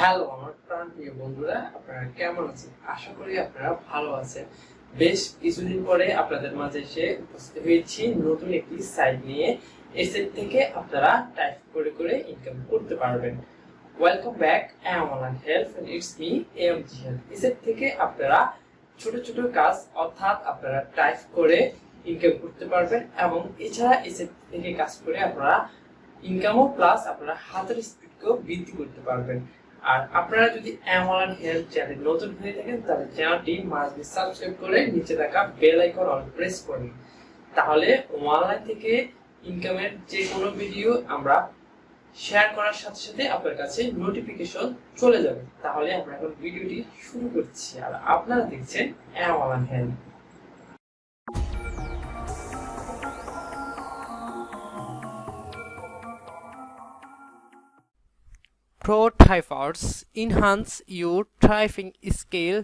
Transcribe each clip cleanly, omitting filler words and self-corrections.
Hello আমার প্রাণপ্রিয় বন্ধুরা, আপনারা কেমন আছেন? আশা করি আপনারা ভালো আছেন। বেশ কিছুদিন পরে আপনাদের মাঝে এসে উপস্থিত হয়েছি নতুন একটি সাইট নিয়ে। এই সাইট থেকে আপনারা টাইপ করে করে ইনকাম করতে পারবেন। Welcome back, I am online help and it's me MG help. এই সাইট থেকে আপনারা ছোট ছোট কাজ অর্থাৎ আপনারা টাইপ করে ইনকাম করতে পারবেন এবং এছাড়া এই সাইট থেকে কাজ করে আপনারা ইনকামও প্লাস আপনারা হাতের স্পিডকেও বৃদ্ধি করতে পারবেন। আর আপনারা যদি অনলাইন হেল্প চ্যানেল নতুন হয়ে থাকেন তাহলে চ্যানেলটি মাস্ট বি সাবস্ক্রাইব করে নিচে থাকা বেল আইকন অন প্রেস করুন। তাহলে অনলাইন থেকে ইনকামের যে কোনো ভিডিও আমরা শেয়ার করার সাথে সাথে আপনার কাছে নোটিফিকেশন চলে যাবে। তাহলে আমরা এখন ভিডিওটি শুরু করছি আর আপনারা দেখছেন online help. Pro typers enhance your typing skill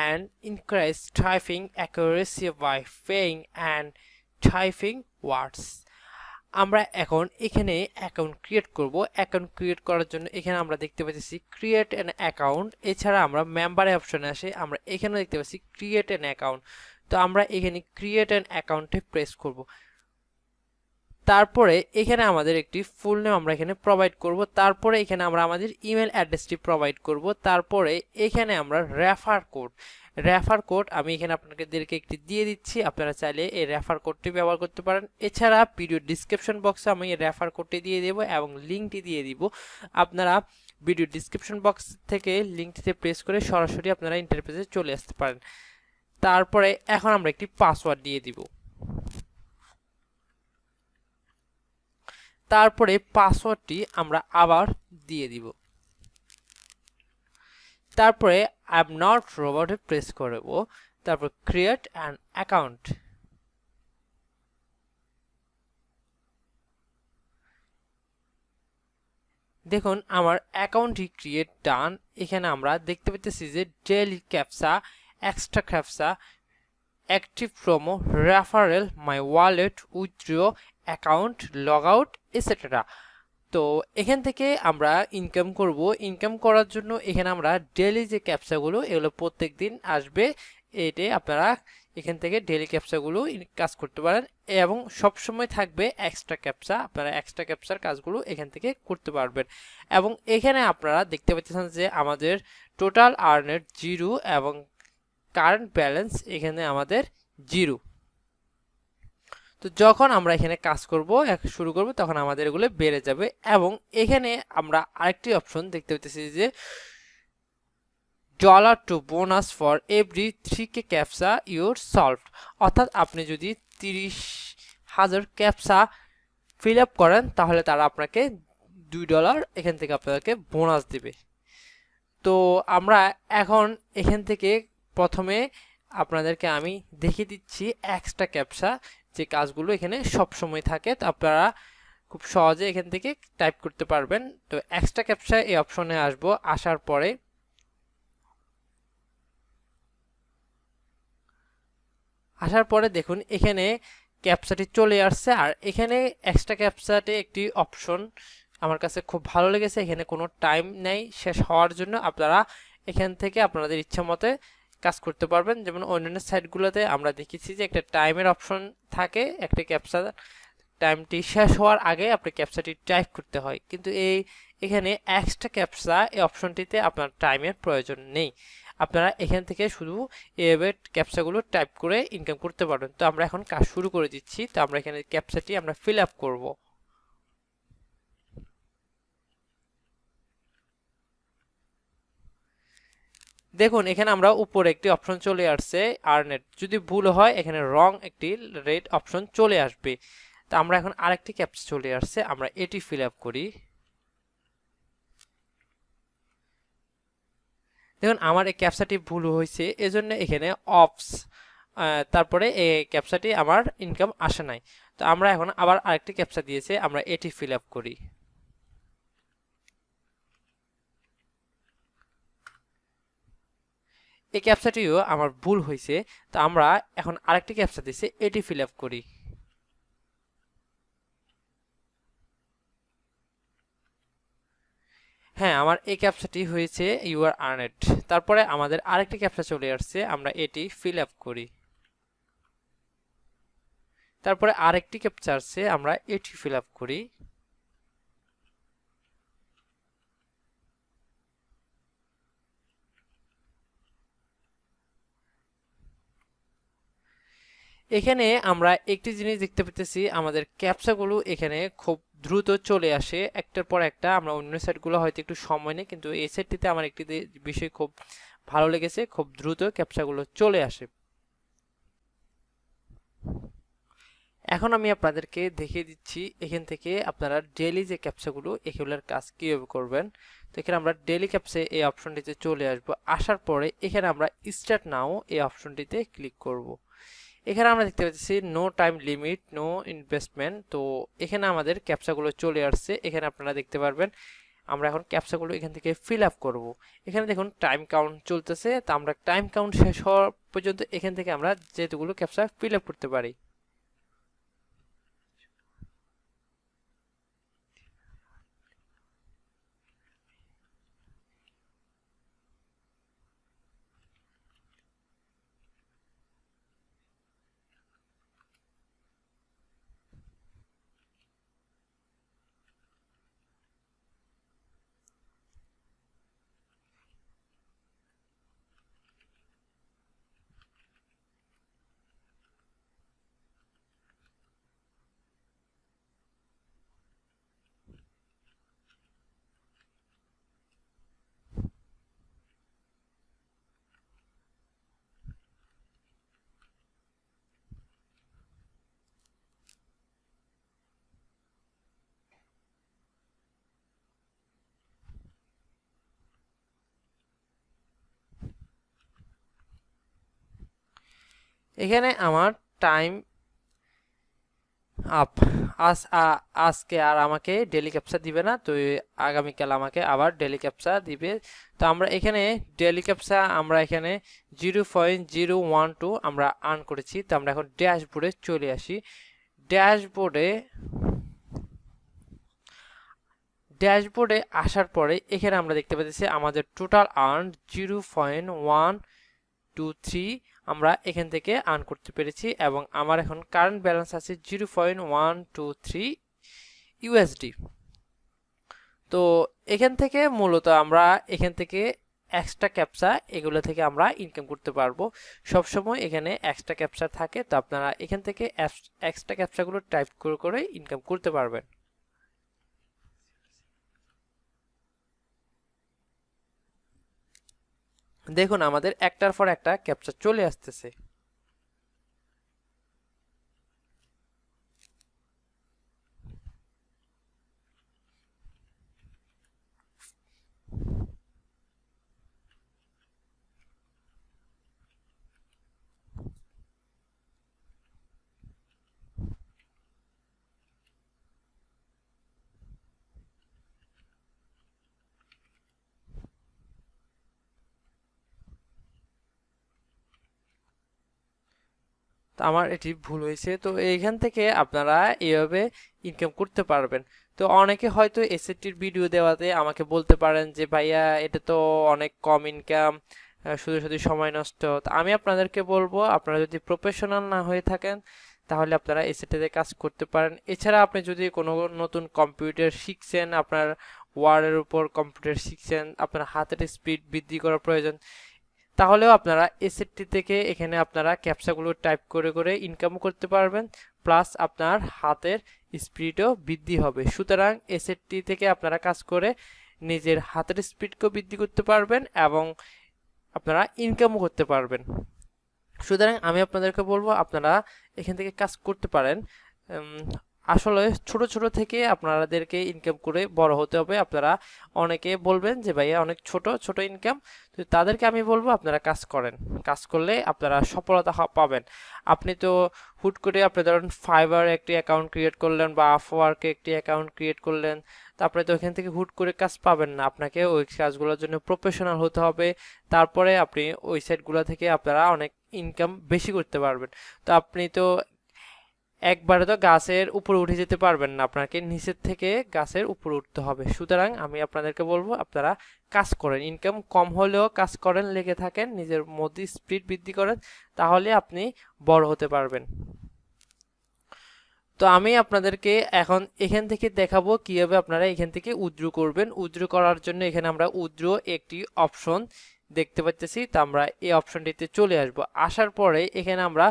and increase typing accuracy by paying and typing words. আমরা এখন এখানে অ্যাকাউন্ট ক্রিয়েট করব। অ্যাকাউন্ট ক্রিয়েট করার জন্য এখানে আমরা দেখতে পাচ্ছি ক্রিয়েট অ্যান অ্যাকাউন্ট। এছাড়া আমরা মেম্বারের অপশনে আসে আমরা এখানে দেখতে পাচ্ছি ক্রিয়েট অ্যান অ্যাকাউন্ট। তো আমরা এখানে ক্রিয়েট অ্যান অ্যাকাউন্টে প্রেস করব। তারপরে এখানে আমাদের একটি ফুল নেম আমরা এখানে প্রোভাইড করব। তারপরে এখানে আমরা আমাদের ইমেল অ্যাড্রেসটি প্রোভাইড করব। তারপরে এখানে আমরা রেফার কোড আমি এখানে আপনাদেরকে একটি দিয়ে দিচ্ছি। আপনারা চাইলে এই রেফার কোডটি ব্যবহার করতে পারেন। এছাড়া ভিডিও ডিসক্রিপশন বক্সে আমি এই রেফার কোডটি দিয়ে দেব এবং লিঙ্কটি দিয়ে দিব। আপনারা ভিডিও ডিসক্রিপশন বক্স থেকে লিঙ্কটিতে প্রেস করে সরাসরি আপনারা ইন্টারফেসে চলে আসতে পারেন। তারপরে এখন আমরা একটি পাসওয়ার্ড দিয়ে দিব। তারপরে পাসওয়ার্ডটি আমরা আবার দিয়ে দিব। তারপরে আই এম নট রোবটে প্রেস করব। তারপর ক্রিয়েট অ্যান অ্যাকাউন্ট। দেখুন আমার অ্যাকাউন্টটি ক্রিয়েট ডান। এখানে আমরা দেখতে পাচ্ছি যে daily captcha, extra captcha, active promo, referral, my wallet, withdraw, account, log out etcetera. তো এখান থেকে আমরা ইনকাম করব। ইনকাম করার জন্য এখানে আমরা ডেইলি যে ক্যাপচাগুলো এগুলো প্রত্যেক দিন আসবে। এতে আপনারা এখান থেকে ডেইলি ক্যাপচাগুলো কাজ করতে পারেন এবং সব সময় থাকবে এক্সট্রা ক্যাপচা। আপনারা এক্সট্রা ক্যাপচার কাজগুলো এখান থেকে করতে পারবেন এবং এখানে আপনারা দেখতে পাচ্ছেন যে আমাদের টোটাল আর্নের 0 এবং কারেন্ট ব্যালেন্স এখানে আমাদের 0। তো যখন আমরা এখানে কাজ শুরু করব তখন আমাদের এগুলো বেড়ে যাবে এবং এখানে আমরা আরেকটি অপশন দেখতে পাচ্ছি যে $2 bonus for every 3K captcha your solved. অর্থাৎ আপনি যদি 30,000 ক্যাপচা ফিল আপ করেন তাহলে তারা আপনাকে $2 এখান থেকে আপনাদেরকে বোনাস দিবে। তো আমরা এখন এখান থেকে প্রথমে আপনাদেরকে আমি দেখিয়ে দিচ্ছি এক্সট্রা ক্যাপচা যে কাজগুলো এখানে সব সময় থাকে। তো আপনারা খুব সহজে এখান থেকে টাইপ করতে পারবেন। তো এক্সট্রা ক্যাপচা এই অপশনে আসার পরে দেখুন এখানে ক্যাপচাটি চলে আসছে। আর এখানে এক্সট্রা ক্যাপচাতে একটি অপশন আমার কাছে খুব ভালো লেগেছে। এখানে কোনো টাইম নেই শেষ হওয়ার জন্য। আপনারা এখান থেকে আপনাদের ইচ্ছা মতে কাজ করতে পারবেন। যেমন অন্যান্য সাইটগুলোতে আমরা দেখেছি যে একটা টাইমের অপশন থাকে, একটা ক্যাপচা টাইমটি শেষ হওয়ার আগে আপনি ক্যাপচাটি টাইপ করতে হয়, কিন্তু এখানে এক্সট্রা ক্যাপচা এই অপশনটিতে আপনার টাইমের প্রয়োজন নেই। আপনারা এখান থেকে শুধু এভাবে ক্যাপচাগুলো টাইপ করে ইনকাম করতে পারবেন। তো আমরা এখন কাজ শুরু করে দিচ্ছি। তো আমরা এখানে ক্যাপচাটি আমরা ফিল আপ করব। দেখুন এখানে আমরা উপরে একটি অপশন চলে আসছে আর্নেট। যদি ভুল হয় এখানে রং একটি রেড অপশন চলে আসবে। তো আমরা এখন আরেকটি ক্যাপচা চলে আসছে, আমরা এটি ফিল আপ করি। দেখুন আমার এই ক্যাপচাটি ভুল হয়েছে, এজন্য এখানে অপস তারপরে এই ক্যাপচাটি আমার ইনকাম আসে নাই। তো আমরা এখন আবার আরেকটি ক্যাপচা দিয়েছে, আমরা এটি ফিল আপ করি। এই ক্যাপচাটিও আমার ভুল হয়েছে। তো আমরা এখন আরেকটি ক্যাপচা দিয়েছে, এটি ফিল আপ করি। হ্যাঁ, আমার এই ক্যাপচাটি হয়েছে ইউ আর আর্নেড। তারপরে আমাদের আরেকটি ক্যাপচা চলে আসছে, আমরা এটি ফিল আপ করি। তারপরে আরেকটি ক্যাপচা আসছে, আমরা এটি ফিল আপ করি। এখানে আমরা একটি জিনিস দেখতে পেতেছি, আমাদের ক্যাপচাগুলো এখানে খুব দ্রুত চলে আসে একটার পর একটা। আমরা অন্য সাইটগুলো হয়তো একটু সময় নেই, কিন্তু এই সাইটটিতে আমার একটি বিষয় খুব ভালো লেগেছে, খুব দ্রুত ক্যাপচাগুলো চলে আসে। এখন আমি আপনাদেরকে দেখিয়ে দিচ্ছি এখান থেকে আপনারা ডেইলি যে ক্যাপচাগুলো এগুলোর কাজ কীভাবে করবেন। তো এখানে আমরা ডেইলি ক্যাপচা এই অপশনটিতে চলে আসব। আসার পরে এখানে আমরা স্টার্ট নাও এই অপশনটিতে ক্লিক করব। এখানে আমরা দেখতে পাচ্ছি no time limit, no investment. তো এখানে আমাদের ক্যাপচাগুলো চলে আসছে। এখানে আপনারা দেখতে পারবেন আমরা এখন ক্যাপচাগুলো এখান থেকে ফিল আপ করব। এখানে দেখুন টাইম কাউন্ট চলতেছে, তো আমরা টাইম কাউন্ট শেষ হওয়ার পর্যন্ত এখান থেকে আমরা যেগুলো ক্যাপচা ফিল আপ করতে পারি। এখানে আমার টাইম আপ। আজকে আর আমাকে ডেলি ক্যাপচা দিবে না, তো আগামীকাল আমাকে আবার ডেলি ক্যাপচা দিবে। তো আমরা এখানে ডেলি ক্যাপচা আমরা এখানে 0.012 আমরা আর্ন করেছি। তো আমরা এখন ড্যাশবোর্ডে চলে আসি। ড্যাশবোর্ডে আসার পরে এখানে আমরা দেখতে পাচ্ছি আমাদের টোটাল আর্ন 0.123 আমরা এখান থেকে আর্ন করতে পেরেছি, এবং আমার এখন কারেন্ট ব্যালেন্স আছে 0.123 ইউএসডি। তো এখান থেকে মূলত আমরা এখান থেকে এক্সট্রা ক্যাপচা এগুলো থেকে আমরা ইনকাম করতে পারবো। সবসময় এখানে এক্সট্রা ক্যাপচা থাকে, তো আপনারা এখান থেকে এক্সট্রা ক্যাপচাগুলো টাইপ করে করে ইনকাম করতে পারবেন। দেখুন আমাদের একটার পর একটা ক্যাপচা চলে আসতেছে। তো আমার এটি ভুল হয়েছে। তো এইখান থেকে আপনারা এইভাবে ইনকাম করতে পারবেন। তো অনেকে হয়তো এসএটির ভিডিও দেওয়াতে আমাকে বলতে পারেন যে ভাইয়া এটা তো অনেক কম ইনকাম, শুধু শুধু সময় নষ্ট। তো আমি আপনাদেরকে বলবো আপনারা যদি প্রফেশনাল না হয়ে থাকেন তাহলে আপনারা এসএটিতে কাজ করতে পারেন। এছাড়া আপনি যদি কোনো নতুন কম্পিউটার শিখছেন, আপনার ওয়ার্ডের উপর কম্পিউটার শিখছেন, আপনার হাতের স্পিড বৃদ্ধি করার প্রয়োজন, তাহলেও আপনারা এসএটি থেকে এখানে আপনারা ক্যাপচাগুলো টাইপ করে করে ইনকামও করতে পারবেন, প্লাস আপনার হাতের স্পিডও বৃদ্ধি হবে। সুতরাং এসএটি থেকে আপনারা কাজ করে নিজের হাতের স্পিডকেও বৃদ্ধি করতে পারবেন এবং আপনারা ইনকামও করতে পারবেন। সুতরাং আমি আপনাদেরকে বলবো আপনারা এখান থেকে কাজ করতে পারেন। আসলে ছোট ছোট থেকে আপনাদেরকে ইনকাম করে বড় হতে হবে। আপনারা অনেকে বলবেন যে ভাইয়া অনেক ছোট ছোট ইনকাম, তো তাদেরকে আমি বলবো আপনারা কাজ করেন, কাজ করলে আপনারা সফলতা পাবেন। আপনি তো হুট করে আপনি ধরুন ফাইবার একটি অ্যাকাউন্ট ক্রিয়েট করলেন বা আপওয়ার্কে একটি অ্যাকাউন্ট ক্রিয়েট করলেন, তারপরে তো ওইখান থেকে হুট করে কাজ পাবেন না। আপনাকে ওই কাজগুলোর জন্য প্রফেশনাল হতে হবে, তারপরে আপনি ওই সাইটগুলো থেকে আপনারা অনেক ইনকাম বেশি করতে পারবেন। তো আপনি তো একবারে তো গাছের উপরে উঠে যেতে পারবেন না, আপনাকে নিচের থেকে গাছের উপরে উঠতে হবে। সুতরাং আমি আপনাদেরকে বলবো আপনারা কাজ করেন, ইনকাম কম হলেও কাজ করেন, লেগে থাকেন, নিজের মধ্যে স্পিড বৃদ্ধি করেন, তাহলে আপনি বড় হতে পারবেন। তো আমি আপনাদেরকে এখন এখান থেকে দেখাবো কিভাবে আপনারা এখান থেকে উইথড্র করবেন। উইথড্র করার জন্য এখানে আমরা উইথড্র একটি অপশন দেখতে পাচ্ছি, তো আমরা এই অপশনটিতে চলে আসব। আসার পরে এখানে আমরা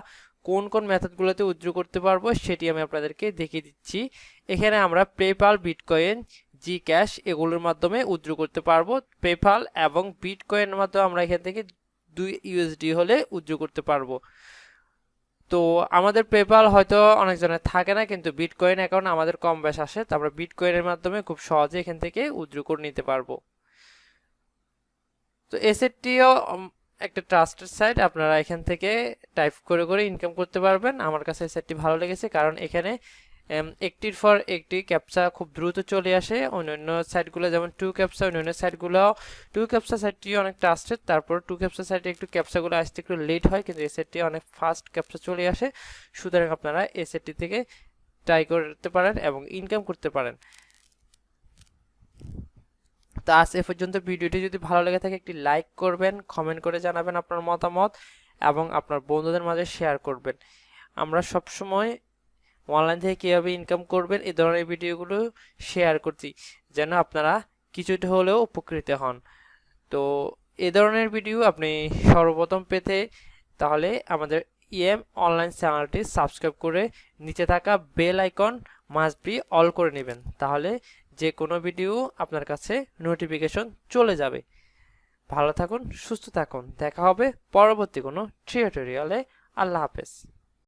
কোন কোন মেথডগুলোতে উইথড্র করতে পারবো সেটি আমি আপনাদেরকে দেখিয়ে দিচ্ছি। এখানে আমরা পেপাল, বিটকয়েন, জি ক্যাশ এগুলোর মাধ্যমে উইথড্র করতে পারবো। পেপাল এবং বিটকয়েনের মাধ্যমে আমরা এখান থেকে 2 ইউএসডি হলে উইথড্র করতে পারবো। তো আমাদের পেপাল হয়তো অনেকজনের থাকে না, কিন্তু বিটকয়েন অ্যাকাউন্ট আমাদের কম বেশ আসে, তো আমরা বিটকয়েনের মাধ্যমে খুব সহজে এখান থেকে উইথড্র করে নিতে পারবো। তো এসেটটিও একটা ট্রাস্টেড সাইট, আপনারা এখান থেকে টাইপ করে করে ইনকাম করতে পারবেন। আমার কাছে এসেটটি ভালো লেগেছে, কারণ এখানে একটির পর একটি ক্যাপচা খুব দ্রুত চলে আসে। অন্যান্য সাইটগুলো যেমন টু ক্যাপচা, অন্যান্য সাইটগুলো টু ক্যাপচা সাইটটি অনেক ট্রাস্টেড, তারপর টু ক্যাপচা সাইটে একটু ক্যাপচাগুলো আসতে একটু লেট হয়, কিন্তু এই সাইটটি অনেক ফাস্ট ক্যাপচা চলে আসে। সুতরাং আপনারা এই সাইটটি থেকে ট্রাই করতে পারেন এবং ইনকাম করতে পারেন। তো আজ এ পর্যন্ত। ভিডিওটি যদি ভালো লেগে থাকে একটি লাইক করবেন, কমেন্ট করে জানাবেন আপনার মতামত এবং আপনার বন্ধুদের মাঝে শেয়ার করবেন। আমরা সবসময় অনলাইন থেকে কীভাবে ইনকাম করবেন এই ধরনের ভিডিওগুলো শেয়ার করছি, যেন আপনারা কিছুটা হলেও উপকৃত হন। তো এ ধরনের ভিডিও আপনি সর্বপ্রথম পেতে তাহলে আমাদের ইএম অনলাইন চ্যানেলটি সাবস্ক্রাইব করে নিচে থাকা bell icon must be all করে নেবেন, তাহলে যে কোনো ভিডিও আপনার কাছে নোটিফিকেশন চলে যাবে। ভালো থাকুন, সুস্থ থাকুন, দেখা হবে পরবর্তী কোনো টিউটোরিয়ালে। আল্লাহ হাফেজ।